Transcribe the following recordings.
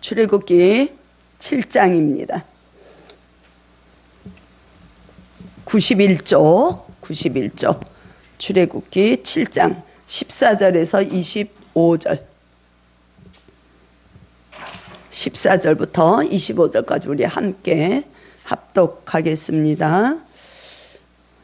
출애굽기 7장입니다. 91조 출애굽기 7장 14절에서 25절 14절부터 25절까지 우리 함께 합독하겠습니다.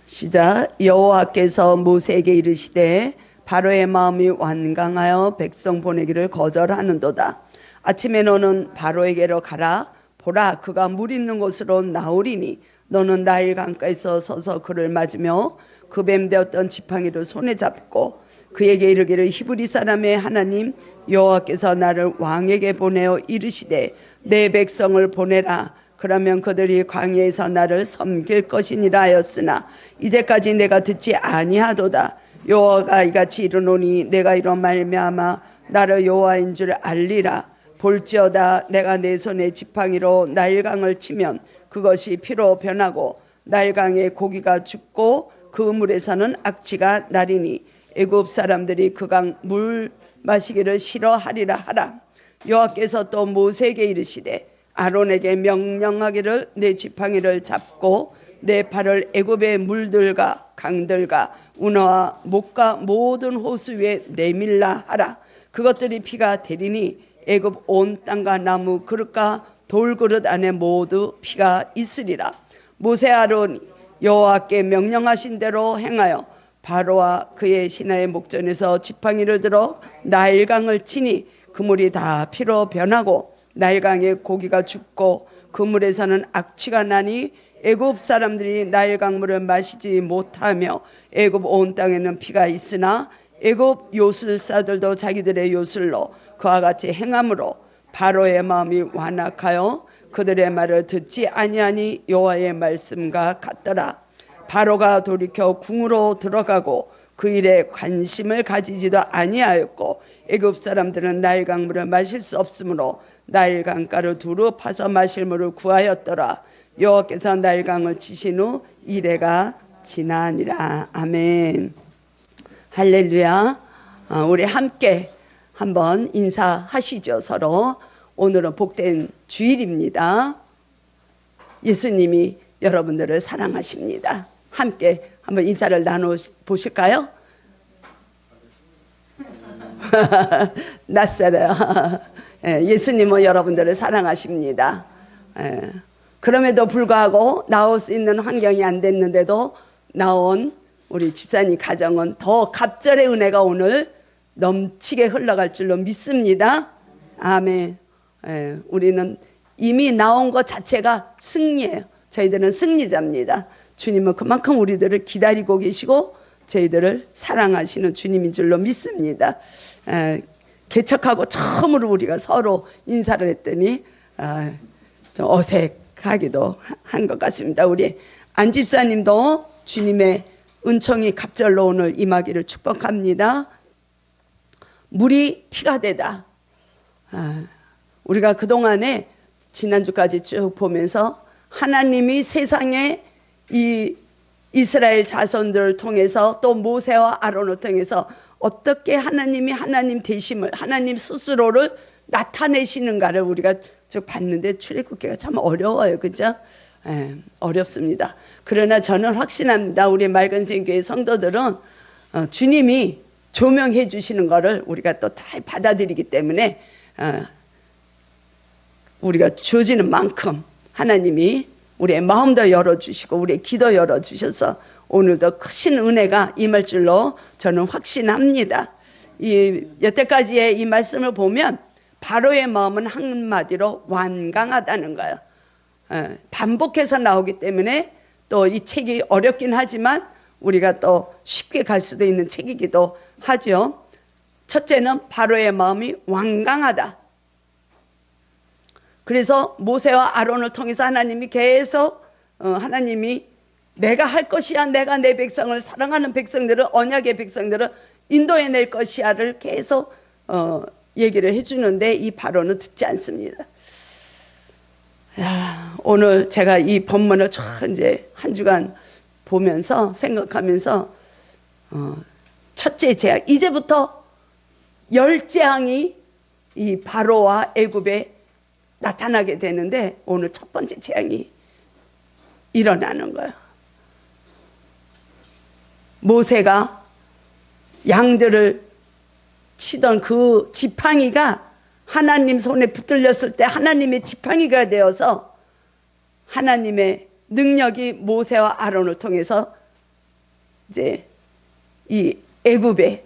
시작. 여호와께서 모세에게 이르시되 바로의 마음이 완강하여 백성 보내기를 거절하는도다. 아침에 너는 바로에게로 가라. 보라, 그가 물 있는 곳으로 나오리니 너는 나일 강가에서 서서 그를 맞으며 그 뱀 되었던 지팡이를 손에 잡고 그에게 이르기를 히브리 사람의 하나님 여호와께서 나를 왕에게 보내어 이르시되 내 백성을 보내라. 그러면 그들이 광야에서 나를 섬길 것이니라 하였으나 이제까지 내가 듣지 아니하도다. 여호와가 이같이 이르노니 내가 이로 말미암아 나를 여호와인 줄 알리라. 볼지어다 내가 내 손에 지팡이로 나일강을 치면 그것이 피로 변하고 나일강에 고기가 죽고 그 물에서는 악취가 나리니 애굽 사람들이 그 강 물 마시기를 싫어하리라 하라. 여호와께서 또 모세에게 이르시되 아론에게 명령하기를 내 지팡이를 잡고 내 발을 애굽의 물들과 강들과 운하와 목과 모든 호수 위에 내밀라 하라. 그것들이 피가 되리니 애굽 온 땅과 나무 그릇과 돌그릇 안에 모두 피가 있으리라. 모세 아론이 여호와께 명령하신 대로 행하여 바로와 그의 신하의 목전에서 지팡이를 들어 나일강을 치니 그 물이 다 피로 변하고 나일강에 고기가 죽고 그 물에서는 악취가 나니 애굽 사람들이 나일강 물을 마시지 못하며 애굽 온 땅에는 피가 있으나 애굽 요술사들도 자기들의 요술로 그와 같이 행함으로 바로의 마음이 완악하여 그들의 말을 듣지 아니하니 여호와의 말씀과 같더라. 바로가 돌이켜 궁으로 들어가고 그 일에 관심을 가지지도 아니하였고 애굽 사람들은 나일강 물을 마실 수 없으므로 나일강가를 두루 파서 마실 물을 구하였더라. 여호와께서 나일강을 치신 후 이래가 지나니라. 아멘. 할렐루야. 우리 함께 한번 인사하시죠. 서로. 오늘은 복된 주일입니다. 예수님이 여러분들을 사랑하십니다. 함께 한번 인사를 나눠보실까요? 낯설어요. 예수님은 여러분들을 사랑하십니다. 그럼에도 불구하고 나올 수 있는 환경이 안 됐는데도 나온 우리 집사님 가정은 더 갑절의 은혜가 오늘 넘치게 흘러갈 줄로 믿습니다. 아멘. 우리는 이미 나온 것 자체가 승리예요. 저희들은 승리자입니다. 주님은 그만큼 우리들을 기다리고 계시고 저희들을 사랑하시는 주님인 줄로 믿습니다. 개척하고 처음으로 우리가 서로 인사를 했더니 좀 어색하기도 한 것 같습니다. 우리 안 집사님도 주님의 은총이 갑절로 오늘 임하기를 축복합니다. 물이 피가 되다. 우리가 그동안에 지난주까지 쭉 보면서 하나님이 세상에 이 이스라엘 자손들을 통해서 또 모세와 아론을 통해서 어떻게 하나님이 하나님 되심을 하나님 스스로를 나타내시는가를 우리가 쭉 봤는데 출애굽기가 참 어려워요. 그죠? 어렵습니다. 그러나 저는 확신합니다. 우리 맑은생교회 성도들은 주님이 조명해 주시는 것을 우리가 또 다 받아들이기 때문에 우리가 주어지는 만큼 하나님이 우리의 마음도 열어주시고 우리의 기도 열어주셔서 오늘도 크신 은혜가 임할 줄로 저는 확신합니다. 여태까지의 이 말씀을 보면 바로의 마음은 한마디로 완강하다는 거예요. 반복해서 나오기 때문에 또 이 책이 어렵긴 하지만 우리가 또 쉽게 갈 수도 있는 책이기도 하죠. 첫째는 바로의 마음이 완강하다. 그래서 모세와 아론을 통해서 하나님이 계속 하나님이 내가 할 것이야, 내가 내 백성을 사랑하는 백성들을 언약의 백성들을 인도해낼 것이야를 계속 얘기를 해주는데 이 바로는 듣지 않습니다. 오늘 제가 이 본문을 이제 한 주간 보면서 생각하면서 첫째 재앙, 이제부터 10재앙이 이 바로와 애굽에 나타나게 되는데 오늘 첫 번째 재앙이 일어나는 거예요. 모세가 양들을 치던 그 지팡이가 하나님 손에 붙들렸을 때 하나님의 지팡이가 되어서 하나님의 능력이 모세와 아론을 통해서 이제 이 애굽의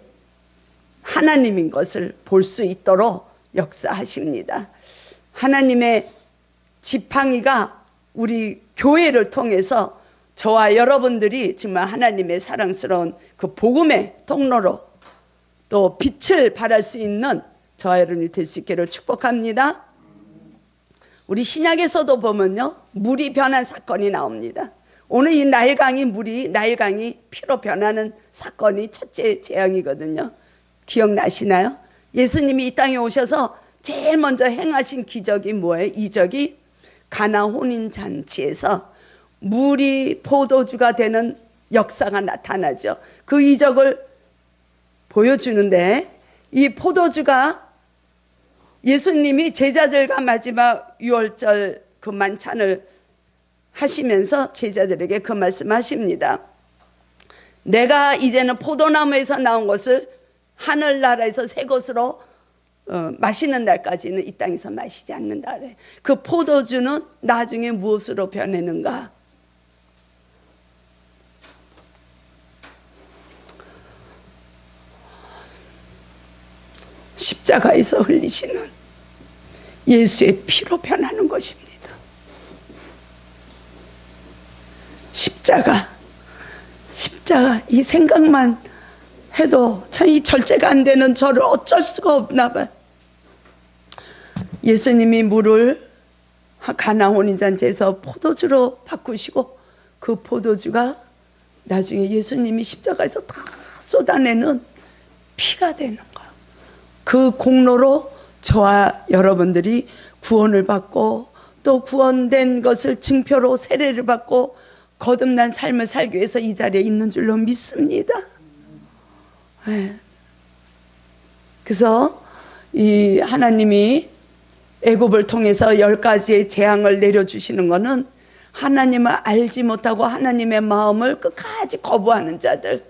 하나님인 것을 볼 수 있도록 역사하십니다. 하나님의 지팡이가 우리 교회를 통해서 저와 여러분들이 정말 하나님의 사랑스러운 그 복음의 통로로 또 빛을 발할 수 있는 저와 여러분이 될 수 있기를 축복합니다. 우리 신약에서도 보면요, 물이 변한 사건이 나옵니다. 오늘 이 나일강이 피로 변하는 사건이 첫째 재앙이거든요. 기억나시나요? 예수님이 이 땅에 오셔서 제일 먼저 행하신 기적이 뭐예요? 이적이 가나 혼인잔치에서 물이 포도주가 되는 역사가 나타나죠. 그 이적을 보여주는데 이 포도주가 예수님이 제자들과 마지막 유월절 그 만찬을 하시면서 제자들에게 그 말씀하십니다. 내가 이제는 포도나무에서 나온 것을 하늘나라에서 새 것으로 마시는 날까지는 이 땅에서 마시지 않는다. 그 포도주는 나중에 무엇으로 변하는가? 십자가에서 흘리시는 예수의 피로 변하는 것입니다. 십자가 이 생각만 해도 참 이 절제가 안 되는 저를 어쩔 수가 없나 봐요. 예수님이 물을 가나 혼인잔치에서 포도주로 바꾸시고 그 포도주가 나중에 예수님이 십자가에서 다 쏟아내는 피가 되는 거예요. 그 공로로 저와 여러분들이 구원을 받고 또 구원된 것을 증표로 세례를 받고 거듭난 삶을 살기 위해서 이 자리에 있는 줄로 믿습니다. 네. 그래서 이 하나님이 애굽을 통해서 10가지의 재앙을 내려주시는 것은 하나님을 알지 못하고 하나님의 마음을 끝까지 거부하는 자들,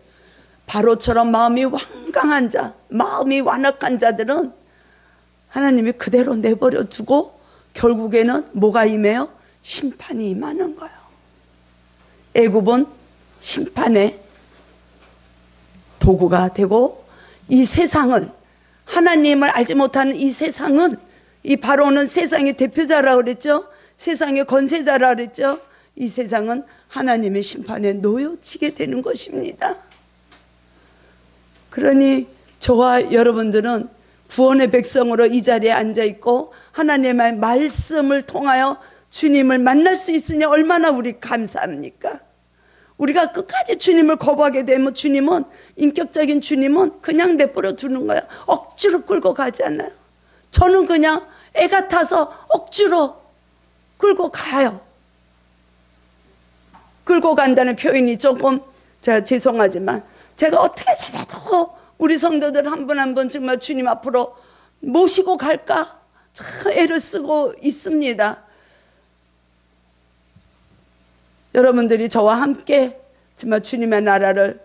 바로처럼 마음이 완강한 자, 마음이 완악한 자들은 하나님이 그대로 내버려 두고 결국에는 뭐가 임해요? 심판이 임하는 거예요. 애굽은 심판의 도구가 되고 이 세상은 하나님을 알지 못하는 이 세상은 이 바로는 세상의 대표자라고 그랬죠. 세상의 권세자라고 그랬죠. 이 세상은 하나님의 심판에 놓여지게 되는 것입니다. 그러니 저와 여러분들은 구원의 백성으로 이 자리에 앉아있고 하나님의 말씀을 통하여 주님을 만날 수 있으니 얼마나 우리 감사합니까? 우리가 끝까지 주님을 거부하게 되면 주님은, 인격적인 주님은 그냥 내버려 두는 거예요. 억지로 끌고 가지 않아요. 저는 그냥 애 같아서 억지로 끌고 가요. 끌고 간다는 표현이 조금 제가 죄송하지만 제가 어떻게 살아도 우리 성도들 한 분 한 분 정말 주님 앞으로 모시고 갈까 참 애를 쓰고 있습니다. 여러분들이 저와 함께 정말 주님의 나라를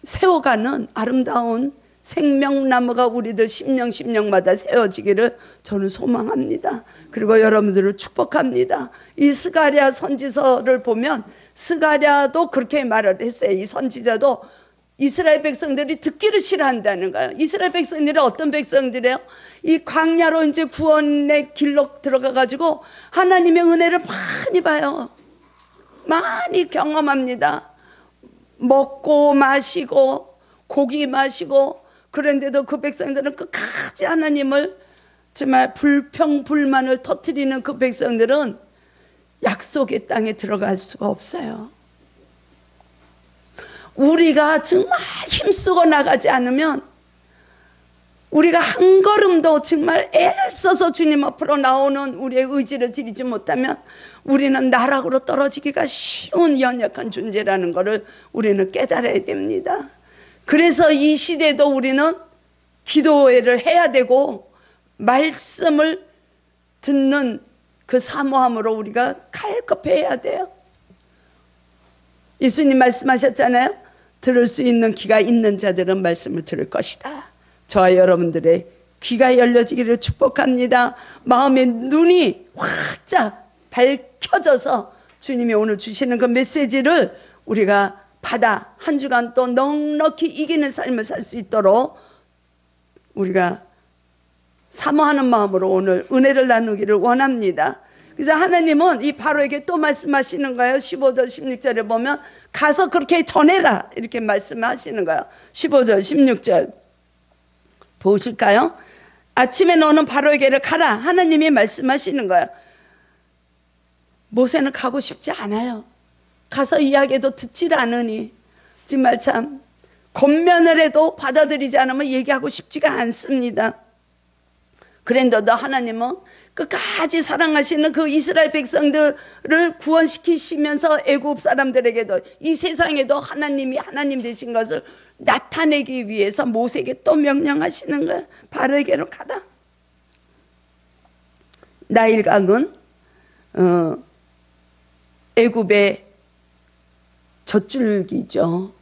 세워가는 아름다운 생명나무가 우리들 심령마다 세워지기를 저는 소망합니다. 그리고 여러분들을 축복합니다. 이 스가랴 선지서를 보면 스가랴도 그렇게 말을 했어요. 이 선지자도 이스라엘 백성들이 듣기를 싫어한다는 거예요. 이스라엘 백성들이 어떤 백성들이에요? 이 광야로 이제 구원의 길로 들어가 가지고 하나님의 은혜를 많이 봐요. 많이 경험합니다. 먹고 마시고 고기 마시고, 그런데도 그 백성들은 끝까지 하나님을 정말 불평불만을 터뜨리는 그 백성들은 약속의 땅에 들어갈 수가 없어요. 우리가 정말 힘쓰고 나가지 않으면, 우리가 한 걸음도 정말 애를 써서 주님 앞으로 나오는 우리의 의지를 드리지 못하면 우리는 나락으로 떨어지기가 쉬운 연약한 존재라는 것을 우리는 깨달아야 됩니다. 그래서 이 시대도 우리는 기도회를 해야 되고 말씀을 듣는 그 사모함으로 우리가 갈급해야 돼요. 예수님 말씀하셨잖아요. 들을 수 있는 귀가 있는 자들은 말씀을 들을 것이다. 저와 여러분들의 귀가 열려지기를 축복합니다. 마음의 눈이 활짝 밝혀져서 주님이 오늘 주시는 그 메시지를 우리가 받아 한 주간 또 넉넉히 이기는 삶을 살 수 있도록 우리가 사모하는 마음으로 오늘 은혜를 나누기를 원합니다. 그래서 하나님은 이 바로에게 또 말씀하시는 거예요. 15절 16절에 보면 가서 그렇게 전해라 이렇게 말씀하시는 거예요. 15절 16절 보실까요? 아침에 너는 바로에게를 가라. 하나님이 말씀하시는 거예요. 모세는 가고 싶지 않아요. 가서 이야기해도 듣질 않으니 정말 참 권면을 해도 받아들이지 않으면 얘기하고 싶지가 않습니다. 그런데도 하나님은 끝까지 사랑하시는 그 이스라엘 백성들을 구원시키시면서 애굽 사람들에게도 이 세상에도 하나님이 하나님 되신 것을 나타내기 위해서 모세에게 또 명령하시는 거예요. 바로에게로 가라. 나일강은 애굽의 젖줄기죠.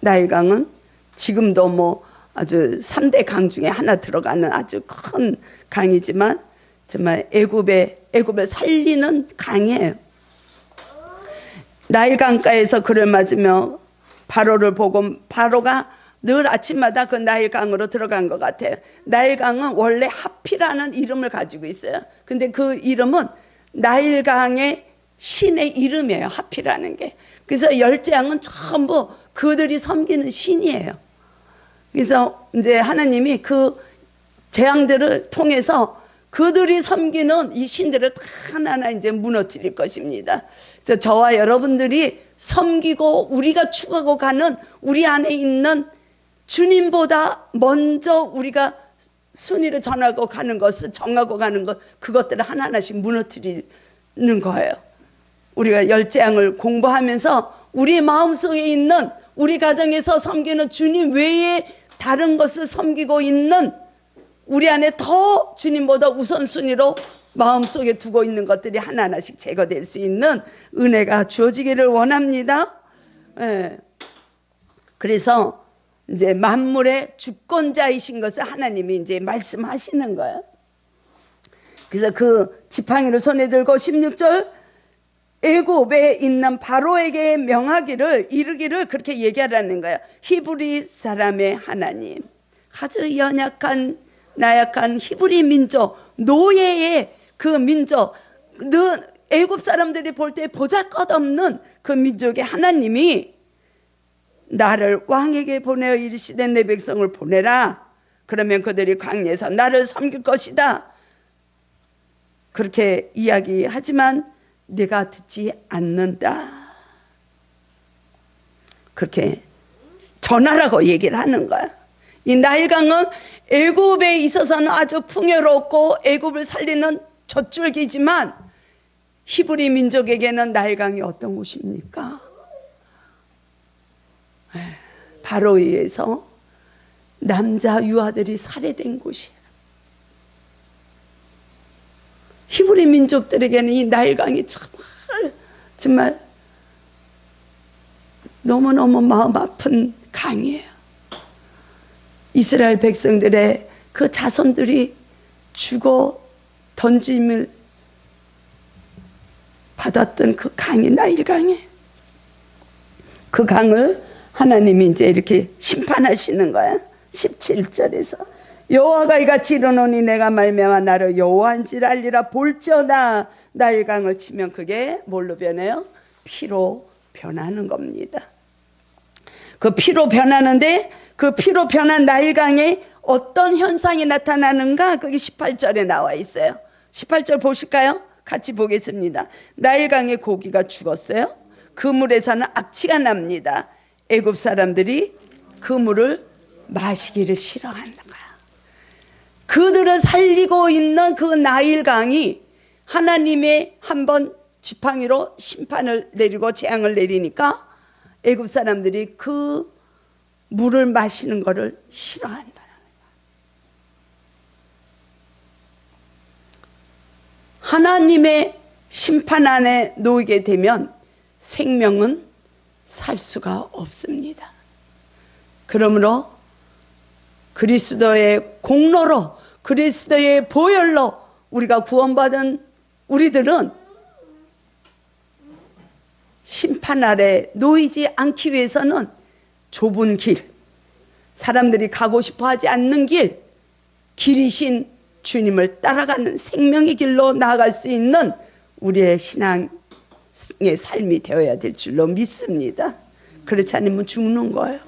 나일강은 지금도 뭐 아주 3대 강 중에 하나 들어가는 아주 큰 강이지만 정말 애굽을 살리는 강이에요. 나일강가에서 그를 맞으며 바로를 보고 바로가 늘 아침마다 그 나일강으로 들어간 것 같아요. 나일강은 원래 하피라는 이름을 가지고 있어요. 근데 그 이름은 나일강의 신의 이름이에요. 하피라는 게. 그래서 열재앙은 전부 그들이 섬기는 신이에요. 그래서 이제 하나님이 그 재앙들을 통해서 그들이 섬기는 이 신들을 다 하나하나 이제 무너뜨릴 것입니다. 그래서 저와 여러분들이 섬기고 우리가 추구하고 가는 우리 안에 있는 주님보다 먼저 우리가 순위를 전하고 가는 것을 정하고 가는 것, 그것들을 하나하나씩 무너뜨리는 거예요. 우리가 열재앙을 공부하면서 우리 마음속에 있는 우리 가정에서 섬기는 주님 외에 다른 것을 섬기고 있는 우리 안에 더 주님보다 우선순위로 마음속에 두고 있는 것들이 하나하나씩 제거될 수 있는 은혜가 주어지기를 원합니다. 예. 그래서 이제 만물의 주권자이신 것을 하나님이 이제 말씀하시는 거예요. 그래서 그 지팡이를 손에 들고 16절 애굽에 있는 바로에게 명하기를 이르기를 그렇게 얘기하라는 거예요. 히브리 사람의 하나님, 아주 연약한 나약한 히브리 민족, 노예의 그 민족, 애굽 사람들이 볼 때 보잘것없는 그 민족의 하나님이 나를 왕에게 보내어 이르시되 내 백성을 보내라. 그러면 그들이 광야에서 나를 섬길 것이다. 그렇게 이야기하지만 내가 듣지 않는다. 그렇게 전하라고 얘기를 하는 거야. 이 나일강은 애굽에 있어서는 아주 풍요롭고 애굽을 살리는 젖줄기지만 히브리 민족에게는 나일강이 어떤 곳입니까? 바로에 의해서 남자 유아들이 살해된 곳이에요. 히브리 민족들에게는 이 나일강이 정말 너무너무 마음 아픈 강이에요. 이스라엘 백성들의 그 자손들이 죽어 던짐을 받았던 그 강이 나일강이에요. 그 강을 하나님이 이제 이렇게 심판하시는 거야. 17절에서 여호와가 이같이 이르노니 내가 말미암아 나를 여호와인지를 알리라. 볼지어다. 나일강을 치면 그게 뭘로 변해요? 피로 변하는 겁니다. 그 피로 변하는데 그 피로 변한 나일강에 어떤 현상이 나타나는가? 그게 18절에 나와 있어요. 18절 보실까요? 같이 보겠습니다. 나일강의 고기가 죽었어요. 그 물에서는 악취가 납니다. 애굽 사람들이 그 물을 마시기를 싫어하는 거야. 그들을 살리고 있는 그 나일강이 하나님의 한번 지팡이로 심판을 내리고 재앙을 내리니까 애굽 사람들이 그 물을 마시는 것을 싫어한다. 하나님의 심판 안에 놓이게 되면 생명은 살 수가 없습니다. 그러므로 그리스도의 공로로, 그리스도의 보혈로 우리가 구원받은 우리들은 심판 아래 놓이지 않기 위해서는 좁은 길, 사람들이 가고 싶어 하지 않는 길이신 주님을 따라가는 생명의 길로 나아갈 수 있는 우리의 신앙의 삶이 되어야 될 줄로 믿습니다. 그렇지 않으면 죽는 거예요.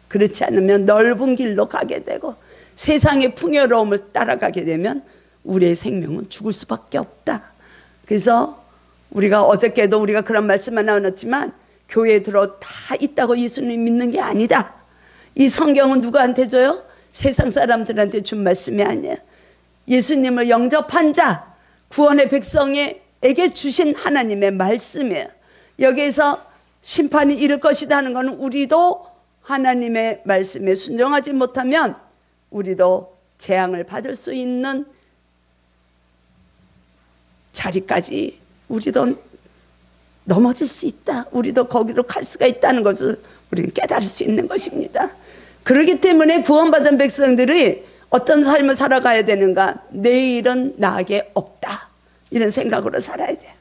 그렇지 않으면 넓은 길로 가게 되고 세상의 풍요로움을 따라가게 되면 우리의 생명은 죽을 수밖에 없다. 그래서 우리가 어저께도 우리가 그런 말씀만 나눴지만 교회에 들어 다 있다고 예수님 믿는 게 아니다. 이 성경은 누구한테 줘요? 세상 사람들한테 준 말씀이 아니에요. 예수님을 영접한 자, 구원의 백성에게 주신 하나님의 말씀이에요. 여기에서 심판이 이를 것이다 하는 것은 우리도 하나님의 말씀에 순종하지 못하면 우리도 재앙을 받을 수 있는 자리까지 우리도 넘어질 수 있다. 우리도 거기로 갈 수가 있다는 것을 우리는 깨달을 수 있는 것입니다. 그렇기 때문에 구원받은 백성들이 어떤 삶을 살아가야 되는가? 내일은 나에게 없다. 이런 생각으로 살아야 돼요.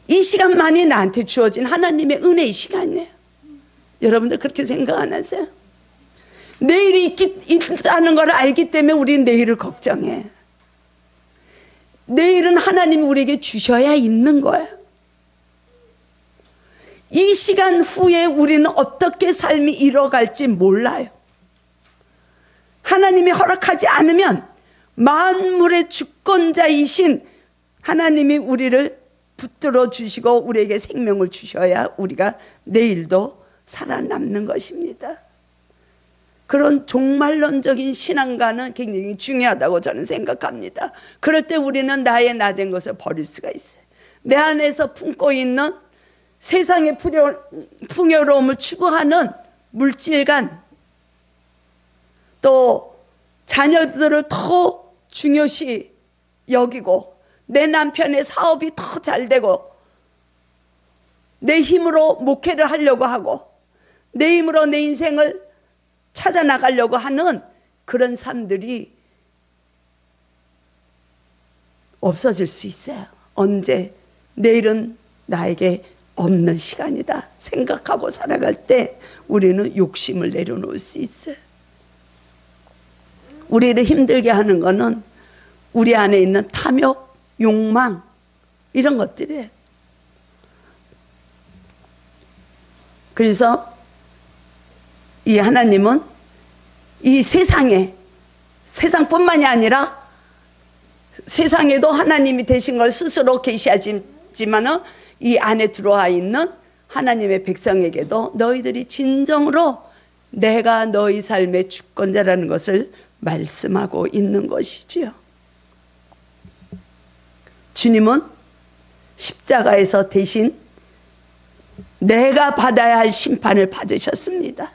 이 시간만이 나한테 주어진 하나님의 은혜의 시간이에요. 여러분들 그렇게 생각 안 하세요? 내일이 있다는 걸 알기 때문에 우리는 내일을 걱정해. 내일은 하나님이 우리에게 주셔야 있는 거예요. 이 시간 후에 우리는 어떻게 삶이 이뤄갈지 몰라요. 하나님이 허락하지 않으면 만물의 주권자이신 하나님이 우리를 붙들어 주시고 우리에게 생명을 주셔야 우리가 내일도 살아남는 것입니다. 그런 종말론적인 신앙과는 굉장히 중요하다고 저는 생각합니다. 그럴 때 우리는 나의 나된 것을 버릴 수가 있어요. 내 안에서 품고 있는 세상의 풍요로움을 추구하는 물질관, 또 자녀들을 더 중요시 여기고 내 남편의 사업이 더 잘 되고 내 힘으로 목회를 하려고 하고 내 힘으로 내 인생을 찾아나가려고 하는 그런 삶들이 없어질 수 있어요. 언제? 내일은 나에게 없는 시간이다 생각하고 살아갈 때 우리는 욕심을 내려놓을 수 있어요. 우리를 힘들게 하는 거는 우리 안에 있는 탐욕, 욕망 이런 것들이에요. 그래서 이 하나님은 이 세상에, 세상뿐만이 아니라 세상에도 하나님이 되신 걸 스스로 계시하지만은 이 안에 들어와 있는 하나님의 백성에게도 너희들이 진정으로 내가 너희 삶의 주권자라는 것을 말씀하고 있는 것이지요. 주님은 십자가에서 대신 내가 받아야 할 심판을 받으셨습니다.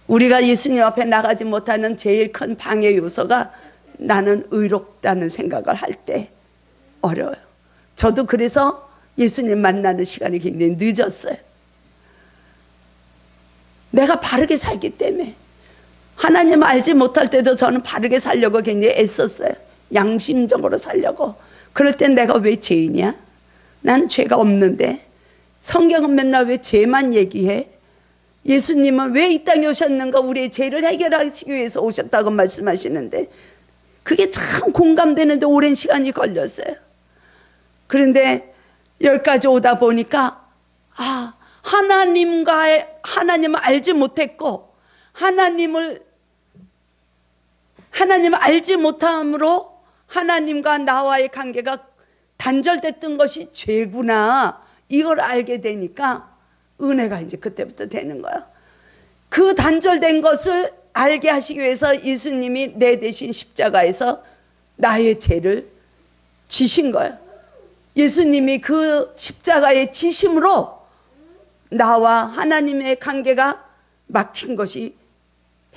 우리가 예수님 앞에 나가지 못하는 제일 큰 방해 요소가 나는 의롭다는 생각을 할 때 어려워요. 저도 그래서 예수님 만나는 시간이 굉장히 늦었어요. 내가 바르게 살기 때문에. 하나님 알지 못할 때도 저는 바르게 살려고 굉장히 애썼어요. 양심적으로 살려고. 그럴 땐 내가 왜 죄인이야? 나는 죄가 없는데. 성경은 맨날 왜 죄만 얘기해? 예수님은 왜 이 땅에 오셨는가? 우리의 죄를 해결하시기 위해서 오셨다고 말씀하시는데 그게 참 공감되는데 오랜 시간이 걸렸어요. 그런데 여기까지 오다 보니까 하나님을 알지 못했고 하나님을 알지 못함으로 하나님과 나와의 관계가 단절됐던 것이 죄구나. 이걸 알게 되니까 은혜가 이제 그때부터 되는 거예요. 그 단절된 것을 알게 하시기 위해서 예수님이 내 대신 십자가에서 나의 죄를 지신 거예요. 예수님이 그 십자가의 지심으로 나와 하나님의 관계가 막힌 것이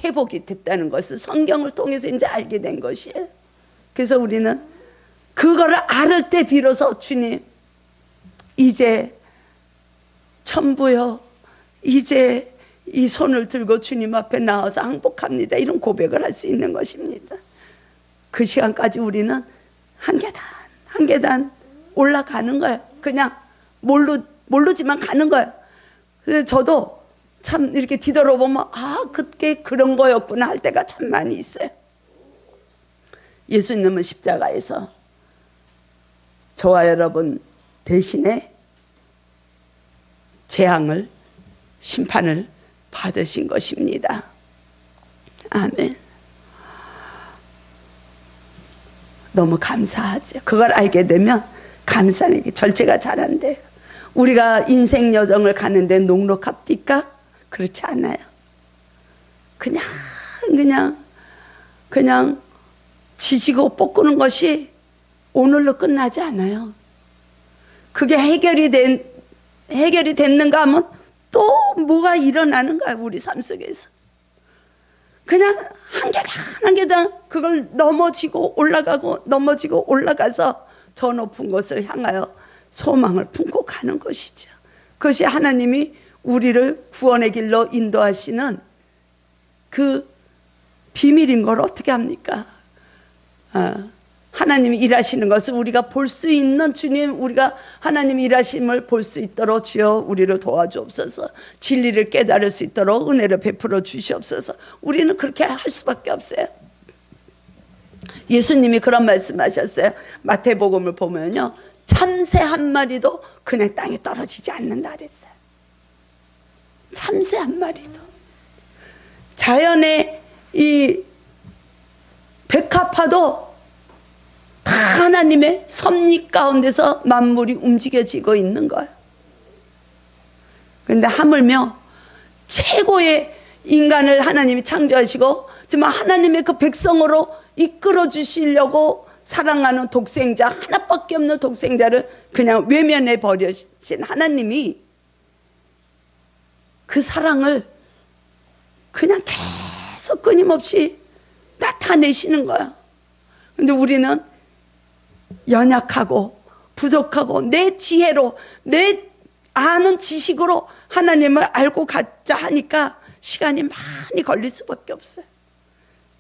회복이 됐다는 것을 성경을 통해서 이제 알게 된 것이에요. 그래서 우리는 그거를 알을 때 비로소 주님, 이제 전부요, 이제 이 손을 들고 주님 앞에 나와서 항복합니다, 이런 고백을 할 수 있는 것입니다. 그 시간까지 우리는 한 계단 한 계단 올라가는 거예요. 그냥 모르지만 가는 거예요. 그래서 저도 참 이렇게 뒤돌아보면 그게 그런 거였구나 할 때가 참 많이 있어요. 예수님은 십자가에서 저와 여러분 대신에 재앙을, 심판을 받으신 것입니다. 아멘. 너무 감사하죠. 그걸 알게 되면 감사하는 게 절제가 잘 안 돼요. 우리가 인생 여정을 가는데 녹록합니까? 그렇지 않아요. 그냥 지지고 볶는 것이 오늘로 끝나지 않아요. 그게 해결이 됐는가 하면 또 뭐가 일어나는 거야, 우리 삶 속에서. 그냥 한 계단 한 계단 그걸 넘어지고 올라가서 저 높은 곳을 향하여 소망을 품고 가는 것이죠. 그것이 하나님이 우리를 구원의 길로 인도하시는 그 비밀인 걸 어떻게 합니까? 하나님이 일하시는 것을 우리가 볼 수 있는, 주님, 우리가 하나님 일하심을 볼 수 있도록 주여 우리를 도와주옵소서. 진리를 깨달을 수 있도록 은혜를 베풀어 주시옵소서. 우리는 그렇게 할 수밖에 없어요. 예수님이 그런 말씀하셨어요. 마태복음을 보면요, 참새 한 마리도 그냥 땅에 떨어지지 않는다 그랬어요. 참새 한 마리도. 자연의 이 백합화도 다 하나님의 섭리 가운데서 만물이 움직여지고 있는 거예요. 그런데 하물며 최고의 인간을 하나님이 창조하시고 정말 하나님의 그 백성으로 이끌어 주시려고 사랑하는 독생자, 하나밖에 없는 독생자를 그냥 외면해 버리신 하나님이 그 사랑을 그냥 계속 끊임없이 나타내시는 거야. 근데 우리는 연약하고 부족하고 내 지혜로, 내 아는 지식으로 하나님을 알고 가자 하니까 시간이 많이 걸릴 수밖에 없어요.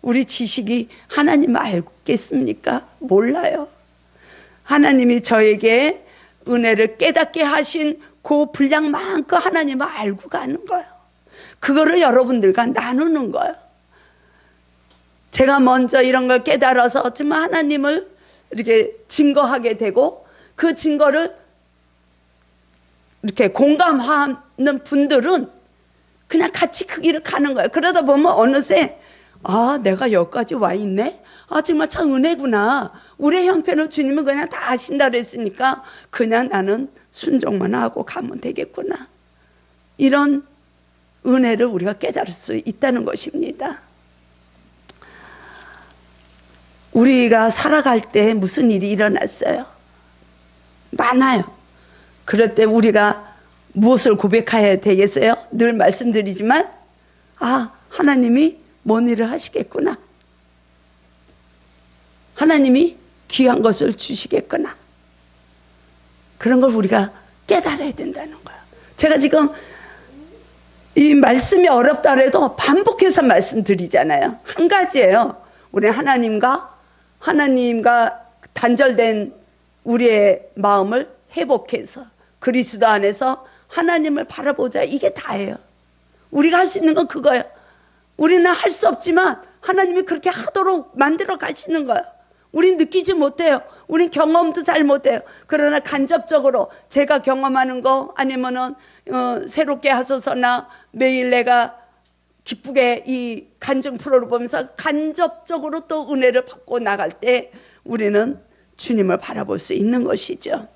우리 지식이 하나님을 알겠습니까? 몰라요. 하나님이 저에게 은혜를 깨닫게 하신 그 분량만큼 하나님을 알고 가는 거예요. 그거를 여러분들과 나누는 거예요. 제가 먼저 이런 걸 깨달아서 정말 하나님을 이렇게 증거하게 되고 그 증거를 이렇게 공감하는 분들은 그냥 같이 그 길을 가는 거예요. 그러다 보면 어느새 내가 여기까지 와 있네? 정말 참 은혜구나. 우리의 형편을 주님은 그냥 다 아신다 그랬으니까 그냥 나는 순종만 하고 가면 되겠구나. 이런 은혜를 우리가 깨달을 수 있다는 것입니다. 우리가 살아갈 때 무슨 일이 일어났어요? 많아요. 그럴 때 우리가 무엇을 고백해야 되겠어요? 늘 말씀드리지만 하나님이 뭔 일을 하시겠구나. 하나님이 귀한 것을 주시겠구나. 그런 걸 우리가 깨달아야 된다는 거예요. 제가 지금 이 말씀이 어렵다 해도 반복해서 말씀드리잖아요. 한 가지예요. 우리 하나님과 단절된 우리의 마음을 회복해서 그리스도 안에서 하나님을 바라보자. 이게 다예요. 우리가 할 수 있는 건 그거예요. 우리는 할 수 없지만 하나님이 그렇게 하도록 만들어 가시는 거예요. 우린 느끼지 못해요. 우린 경험도 잘 못해요. 그러나 간접적으로 제가 경험하는 거 아니면은 새롭게 하소서나 매일 내가 기쁘게 이 간증 프로를 보면서 간접적으로 또 은혜를 받고 나갈 때 우리는 주님을 바라볼 수 있는 것이죠.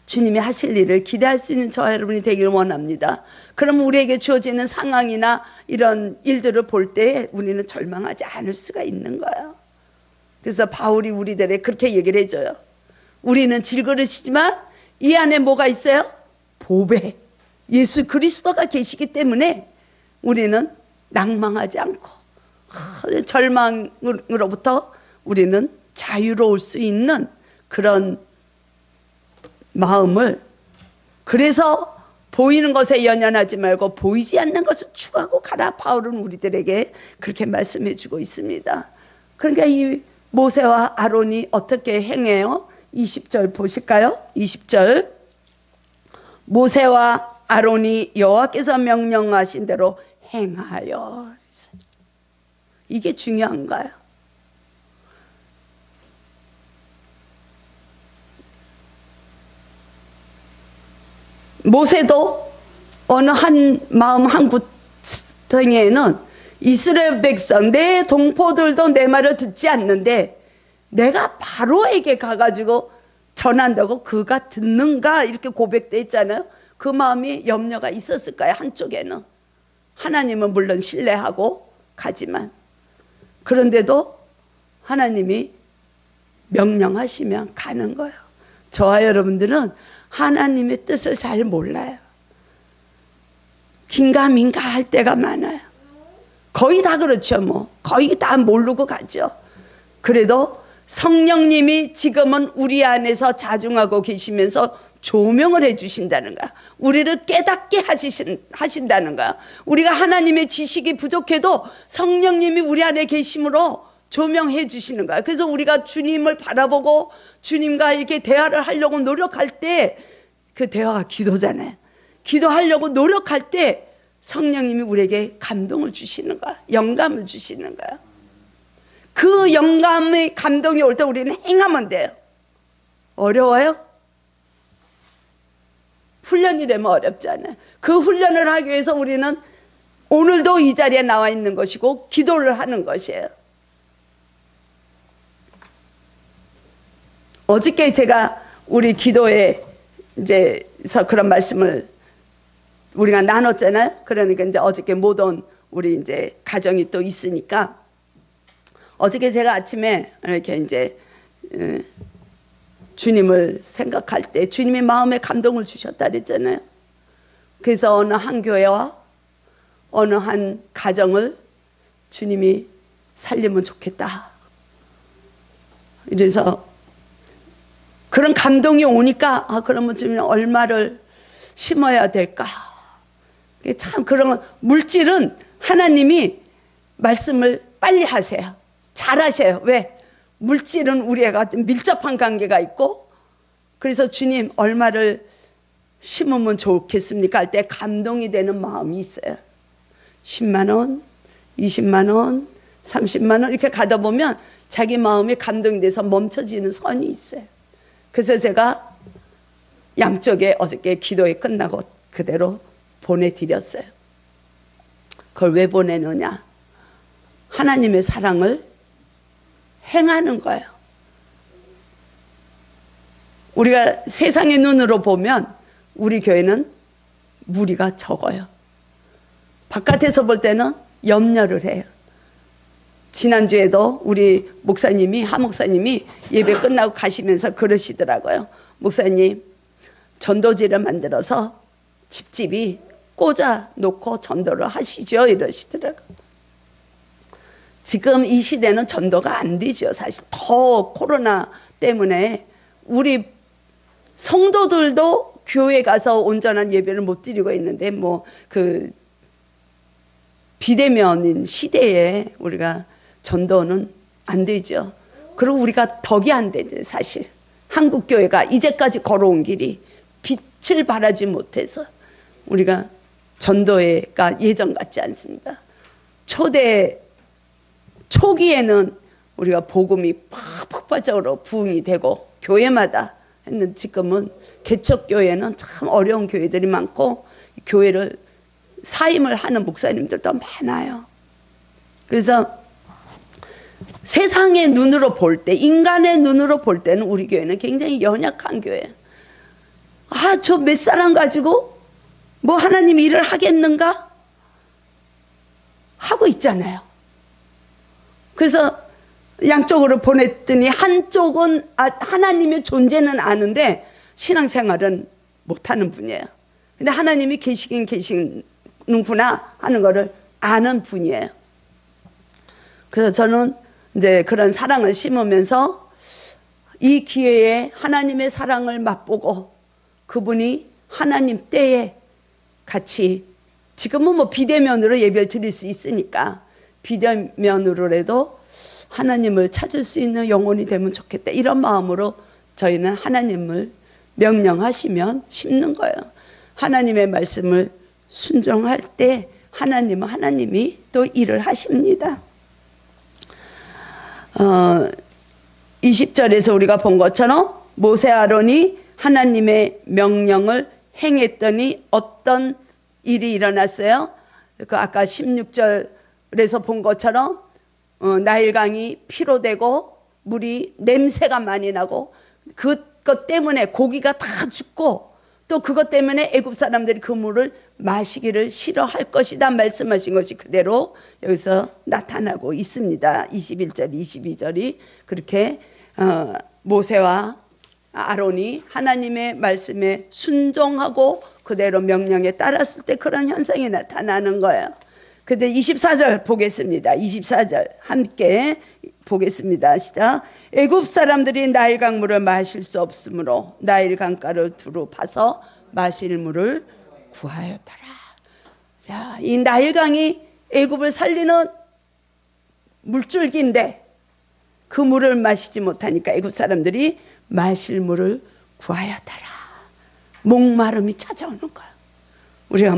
주님이 하실 일을 기대할 수 있는 저와 여러분이 되길 원합니다. 그럼 우리에게 주어지는 상황이나 이런 일들을 볼 때 우리는 절망하지 않을 수가 있는 거예요. 그래서 바울이 우리들에게 그렇게 얘기를 해줘요. 우리는 질그릇이지만 이 안에 뭐가 있어요? 보배, 예수 그리스도가 계시기 때문에 우리는 낭망하지 않고 절망으로부터 우리는 자유로울 수 있는 그런 마음을, 그래서 보이는 것에 연연하지 말고 보이지 않는 것을 추구하고 가라. 바울은 우리들에게 그렇게 말씀해 주고 있습니다. 그러니까 이 모세와 아론이 어떻게 행해요? 20절 보실까요? 20절. 모세와 아론이 여호와께서 명령하신 대로 행하여. 이게 중요한 거예요. 모세도 어느 한 마음 한 구덩이에는 이스라엘 백성, 내 동포들도 내 말을 듣지 않는데 내가 바로에게 가가지고 전한다고 그가 듣는가, 이렇게 고백돼 있잖아요. 그 마음이 염려가 있었을까요? 한쪽에는 하나님은 물론 신뢰하고 가지만, 그런데도 하나님이 명령하시면 가는 거예요. 저와 여러분들은 하나님의 뜻을 잘 몰라요. 긴가민가 할 때가 많아요. 거의 다 그렇죠. 뭐 거의 다 모르고 가죠. 그래도 성령님이 지금은 우리 안에서 자중하고 계시면서 조명을 해주신다는 거야. 우리를 깨닫게 하신다는 거야. 우리가 하나님의 지식이 부족해도 성령님이 우리 안에 계심으로 조명해 주시는 거야. 그래서 우리가 주님을 바라보고 주님과 이렇게 대화를 하려고 노력할 때, 그 대화가 기도잖아요. 기도하려고 노력할 때 성령님이 우리에게 감동을 주시는 거야. 영감을 주시는 거야. 그 영감의 감동이 올 때 우리는 행하면 돼요. 어려워요? 훈련이 되면 어렵잖아요. 그 훈련을 하기 위해서 우리는 오늘도 이 자리에 나와 있는 것이고 기도를 하는 것이에요. 어저께 제가 우리 기도에 이제서 그런 말씀을 우리가 나눴잖아요. 그러니까 이제 어저께 못 온 우리 이제 가정이 또 있으니까, 어저께 제가 아침에 이렇게 이제 주님을 생각할 때 주님이 마음에 감동을 주셨다 그랬잖아요. 그래서 어느 한 교회와 어느 한 가정을 주님이 살리면 좋겠다. 이래서 그런 감동이 오니까, 그러면 주님 얼마를 심어야 될까? 참, 그런 물질은 하나님이 말씀을 빨리 하세요. 잘 하세요. 왜? 물질은 우리가 밀접한 관계가 있고, 그래서 주님 얼마를 심으면 좋겠습니까? 할 때 감동이 되는 마음이 있어요. 10만 원, 20만 원, 30만 원 이렇게 가다 보면 자기 마음이 감동이 돼서 멈춰지는 선이 있어요. 그래서 제가 양쪽에 어저께 기도회 끝나고 그대로 보내드렸어요. 그걸 왜 보내느냐? 하나님의 사랑을 행하는 거예요. 우리가 세상의 눈으로 보면 우리 교회는 무리가 적어요. 바깥에서 볼 때는 염려를 해요. 지난주에도 우리 목사님이, 하 목사님이 예배 끝나고 가시면서 그러시더라고요. 목사님, 전도지를 만들어서 집집이 꽂아 놓고 전도를 하시죠, 이러시더라고요. 지금 이 시대는 전도가 안 되죠. 사실 더 코로나 때문에 우리 성도들도 교회 가서 온전한 예배를 못 드리고 있는데, 뭐 그 비대면인 시대에 우리가 전도는 안 되죠. 그리고 우리가 덕이 안 되죠. 사실 한국 교회가 이제까지 걸어온 길이 빛을 발하지 못해서 우리가 전도회가 예전 같지 않습니다. 초기에는 우리가 복음이 폭발적으로 부흥이 되고 교회마다 했는데, 지금은 개척교회는 참 어려운 교회들이 많고 교회를 사임을 하는 목사님들도 많아요. 그래서 세상의 눈으로 볼 때, 인간의 눈으로 볼 때는 우리 교회는 굉장히 연약한 교회예요. 저 몇 사람 가지고 뭐 하나님 일을 하겠는가? 하고 있잖아요. 그래서 양쪽으로 보냈더니 한쪽은 하나님의 존재는 아는데 신앙생활은 못하는 분이에요. 근데 하나님이 계시긴 계시는구나 하는 거를 아는 분이에요. 그래서 저는 이제 그런 사랑을 심으면서 이 기회에 하나님의 사랑을 맛보고 그분이 하나님 때에 같이, 지금은 뭐 비대면으로 예배를 드릴 수 있으니까 비대면으로라도 하나님을 찾을 수 있는 영혼이 되면 좋겠다, 이런 마음으로 저희는 하나님을 명령하시면 심는 거예요. 하나님의 말씀을 순종할 때 하나님은 하나님이 또 일을 하십니다. 20절에서 우리가 본 것처럼 모세 아론이 하나님의 명령을 행했더니 어떤 일이 일어났어요? 그 아까 16절에서 본 것처럼 나일강이 피로 되고 물이 냄새가 많이 나고, 그것 때문에 고기가 다 죽고, 또 그것 때문에 애굽 사람들이 그 물을 마시기를 싫어할 것이다 말씀하신 것이 그대로 여기서 나타나고 있습니다. 21절 22절이 그렇게 모세와 아론이 하나님의 말씀에 순종하고 그대로 명령에 따랐을 때 그런 현상이 나타나는 거예요. 근데 24절 보겠습니다. 24절 함께 보겠습니다. 시작. 애굽 사람들이 나일 강물을 마실 수 없으므로 나일 강가를 두루 파서 마실 물을 구하였더라. 자, 이 나일 강이 애굽을 살리는 물줄기인데 그 물을 마시지 못하니까 애굽 사람들이 마실 물을 구하였더라. 목마름이 찾아오는 거야. 우리가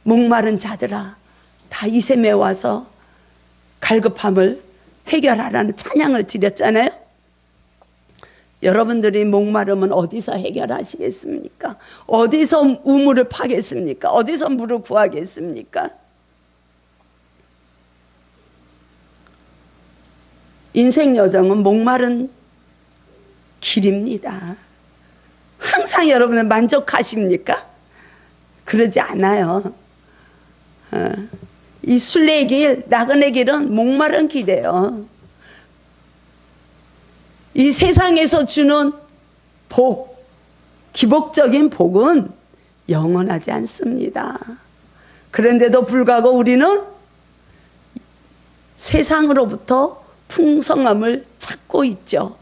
목마른 자들아 다 이 셈에 와서 갈급함을 해결하라는 찬양을 드렸잖아요. 여러분들이 목마름은 어디서 해결하시겠습니까? 어디서 우물을 파겠습니까? 어디서 물을 구하겠습니까? 인생 여정은 목마른 길입니다. 항상 여러분은 만족하십니까? 그러지 않아요. 이 순례의 길, 나그네 길은 목마른 길이에요. 이 세상에서 주는 복, 기복적인 복은 영원하지 않습니다. 그런데도 불구하고 우리는 세상으로부터 풍성함을 찾고 있죠.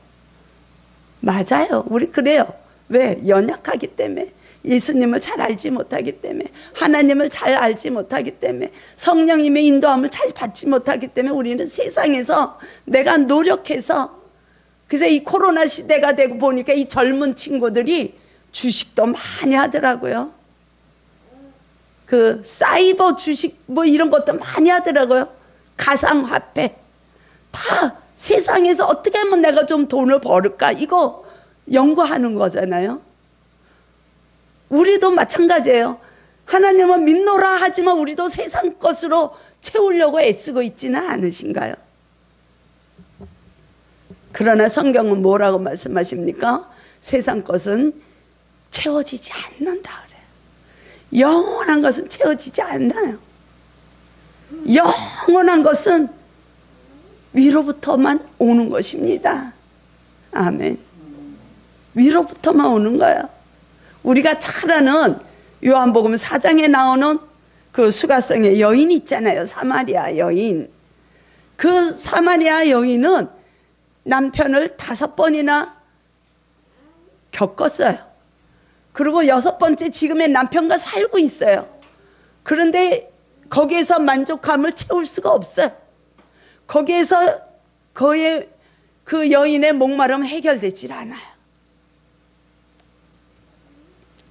맞아요. 우리 그래요. 왜? 연약하기 때문에. 예수님을 잘 알지 못하기 때문에, 하나님을 잘 알지 못하기 때문에, 성령님의 인도함을 잘 받지 못하기 때문에 우리는 세상에서 내가 노력해서, 그래서 이 코로나 시대가 되고 보니까 이 젊은 친구들이 주식도 많이 하더라고요. 그 사이버 주식 뭐 이런 것도 많이 하더라고요. 가상화폐. 다 세상에서 어떻게 하면 내가 좀 돈을 벌을까, 이거 연구하는 거잖아요. 우리도 마찬가지예요. 하나님은 믿노라 하지만 우리도 세상 것으로 채우려고 애쓰고 있지는 않으신가요? 그러나 성경은 뭐라고 말씀하십니까? 세상 것은 채워지지 않는다 그래요. 영원한 것은 채워지지 않나요? 영원한 것은 위로부터만 오는 것입니다. 아멘. 위로부터만 오는 거예요. 우리가 잘 아는 요한복음 4장에 나오는 그 수가성의 여인 있잖아요. 사마리아 여인. 그 사마리아 여인은 남편을 5번이나 겪었어요. 그리고 6번째 지금의 남편과 살고 있어요. 그런데 거기에서 만족감을 채울 수가 없어요. 거기에서 그의 그 여인의 목마름은 해결되질 않아요.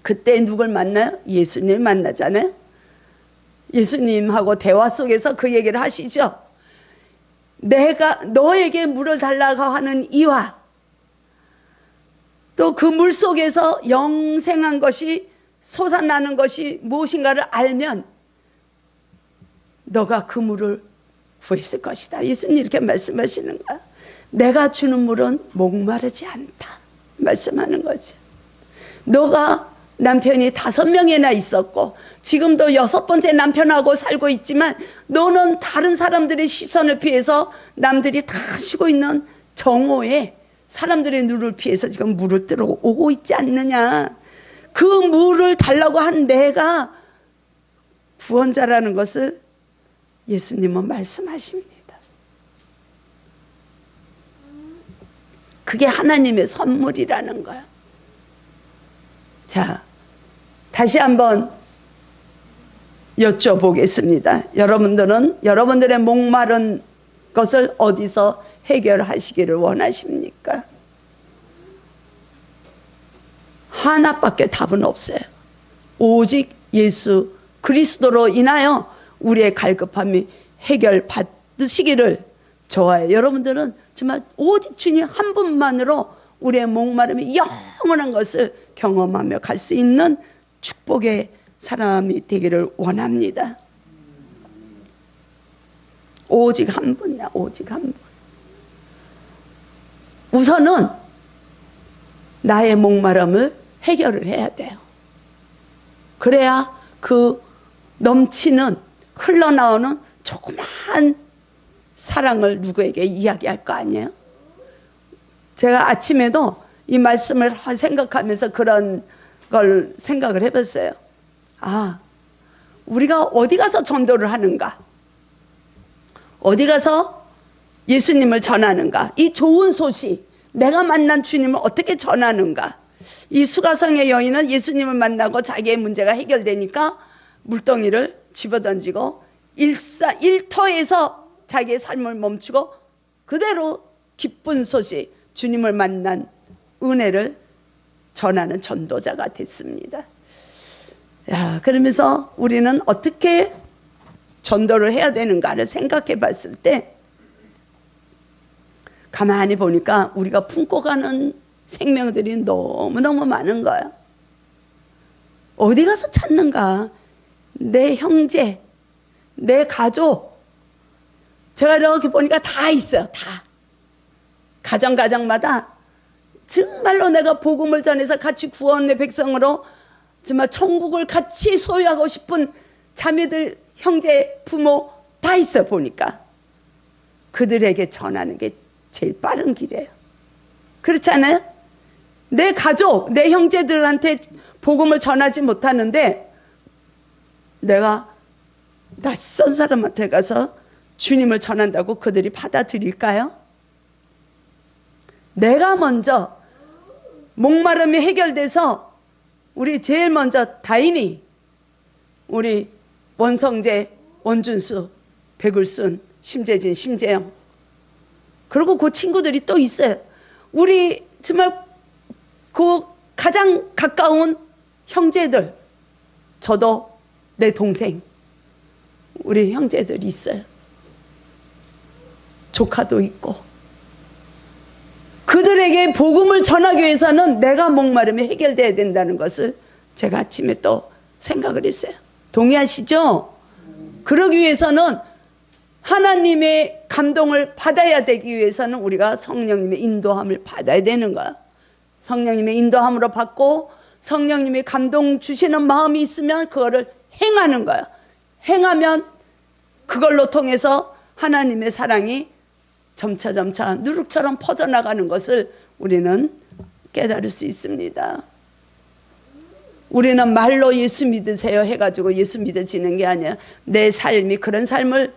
그때 누굴 만나요? 예수님을 만나잖아요. 예수님하고 대화 속에서 그 얘기를 하시죠. 내가 너에게 물을 달라고 하는 이와 또 그 물 속에서 영생한 것이 솟아나는 것이 무엇인가를 알면 너가 그 물을 구했을 것이다. 예수님 이렇게 말씀하시는 거야. 내가 주는 물은 목마르지 않다 말씀하는 거죠. 너가 남편이 5명이나 있었고 지금도 6번째 남편하고 살고 있지만 너는 다른 사람들의 시선을 피해서 남들이 다 쉬고 있는 정오에 사람들의 눈을 피해서 지금 물을 들어오고 있지 않느냐. 그 물을 달라고 한 내가 구원자라는 것을 예수님은 말씀하십니다. 그게 하나님의 선물이라는 거야. 자, 다시 한번 여쭤보겠습니다. 여러분들은 여러분들의 목마른 것을 어디서 해결하시기를 원하십니까? 하나밖에 답은 없어요. 오직 예수 그리스도로 인하여 우리의 갈급함이 해결받으시기를 좋아해요. 여러분들은 정말 오직 주님 한 분만으로 우리의 목마름이 영원한 것을 경험하며 갈 수 있는 축복의 사람이 되기를 원합니다. 오직 한 분이야. 오직 한 분. 우선은 나의 목마름을 해결을 해야 돼요. 그래야 그 넘치는 흘러나오는 조그마한 사랑을 누구에게 이야기할 거 아니에요? 제가 아침에도 이 말씀을 생각하면서 그런 걸 생각을 해봤어요. 아, 우리가 어디 가서 전도를 하는가? 어디 가서 예수님을 전하는가? 이 좋은 소식, 내가 만난 주님을 어떻게 전하는가? 이 수가성의 여인은 예수님을 만나고 자기의 문제가 해결되니까 물동이를 집어던지고 일터에서 자기의 삶을 멈추고 그대로 기쁜 소식, 주님을 만난 은혜를 전하는 전도자가 됐습니다. 야, 그러면서 우리는 어떻게 전도를 해야 되는가를 생각해 봤을 때 가만히 보니까 우리가 품고 가는 생명들이 너무너무 많은 거야. 어디 가서 찾는가? 내 형제, 내 가족. 제가 이렇게 보니까 다 있어요. 다. 가정마다 정말로 내가 복음을 전해서 같이 구원의 백성으로 정말 천국을 같이 소유하고 싶은 자매들, 형제, 부모 다 있어 보니까 그들에게 전하는 게 제일 빠른 길이에요. 그렇지 않아요? 내 가족, 내 형제들한테 복음을 전하지 못하는데 내가 낯선 사람한테 가서 주님을 전한다고 그들이 받아들일까요? 내가 먼저 목마름이 해결돼서 우리 제일 먼저 다인이, 우리 원성재, 원준수, 백울순, 심재진, 심재영, 그리고 그 친구들이 또 있어요. 우리 정말 그 가장 가까운 형제들, 저도 내 동생, 우리 형제들이 있어요. 조카도 있고. 그들에게 복음을 전하기 위해서는 내가 목마름이 해결돼야 된다는 것을 제가 아침에 또 생각을 했어요. 동의하시죠? 그러기 위해서는 하나님의 감동을 받아야 되기 위해서는 우리가 성령님의 인도함을 받아야 되는 거야. 성령님의 인도함으로 받고 성령님의 감동 주시는 마음이 있으면 그거를 행하는 거야. 행하면 그걸로 통해서 하나님의 사랑이 점차 누룩처럼 퍼져나가는 것을 우리는 깨달을 수 있습니다. 우리는 말로 예수 믿으세요 해가지고 예수 믿어지는 게 아니야. 내 삶이 그런 삶을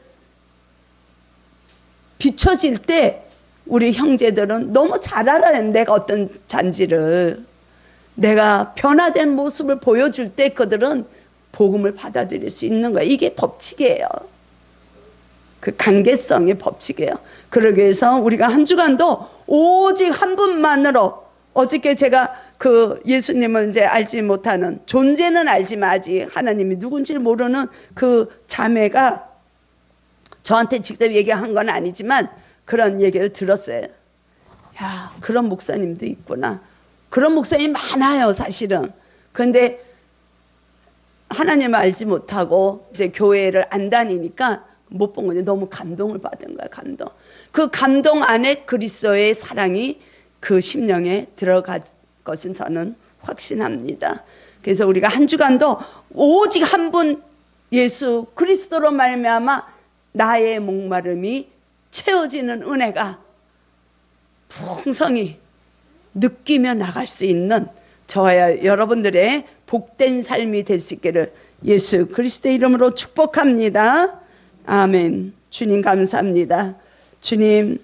비춰질 때 우리 형제들은 너무 잘 알아요. 내가 어떤 잔지를. 내가 변화된 모습을 보여줄 때 그들은 복음을 받아들일 수 있는 거예요. 이게 법칙이에요. 그 관계성의 법칙이에요. 그러기 위해서 우리가 한 주간도 오직 한 분만으로, 어저께 제가 그 예수님을 이제 알지 못하는, 존재는 알지만 아직 하나님이 누군지를 모르는 그 자매가 저한테 직접 얘기한 건 아니지만 그런 얘기를 들었어요. 야, 그런 목사님도 있구나. 그런 목사님 많아요, 사실은. 그런데 하나님을 알지 못하고 이제 교회를 안 다니니까 못 본 거죠. 너무 감동을 받은 거야, 감동. 그 감동 안에 그리스도의 사랑이 그 심령에 들어갈 것은 저는 확신합니다. 그래서 우리가 한 주간도 오직 한 분 예수 그리스도로 말미암아 나의 목마름이 채워지는 은혜가 풍성히 느끼며 나갈 수 있는 저와 여러분들의 복된 삶이 될 수 있기를 예수 그리스도의 이름으로 축복합니다. 아멘. 주님 감사합니다. 주님,